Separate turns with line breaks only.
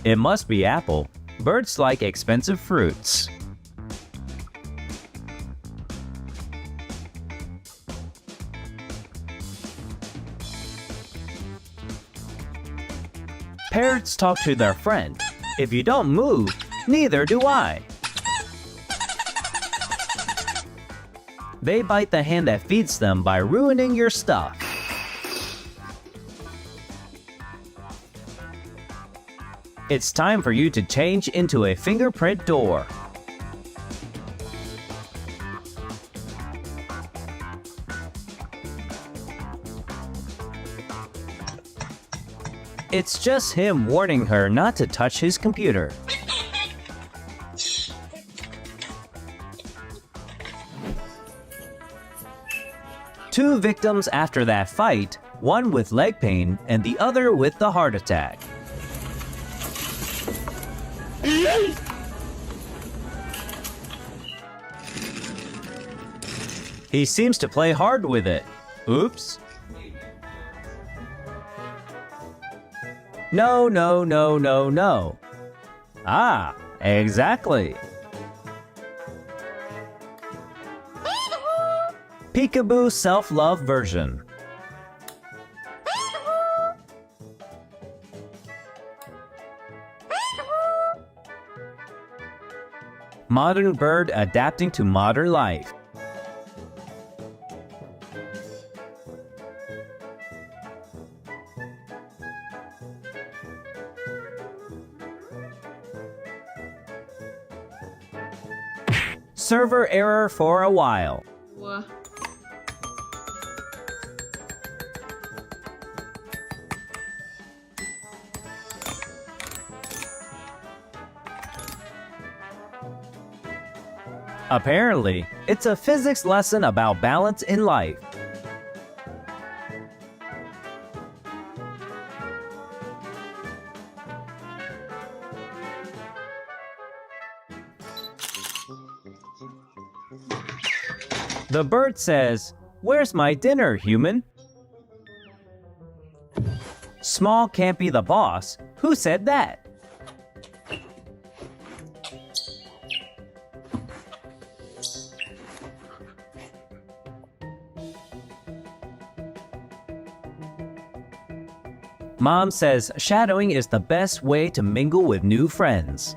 It must be apple. Birds like expensive fruits. Parrots talk to their friend. If you don't move, neither do I. They bite the hand that feeds them by ruining your stuff. It's time for you to change into a fingerprint door. It's just him warning her not to touch his computer. Two victims after that fight, one with leg pain and the other with the heart attack. He seems to play hard with it. Oops. No, no, no, no, no. Ah, exactly. Peekaboo self-love version. Modern bird adapting to modern life. Server error for a while.
What?
Apparently, it's a physics lesson about balance in life. The bird says, "Where's my dinner, human?" Small can't be the boss. Who said that? Mom says shadowing is the best way to mingle with new friends.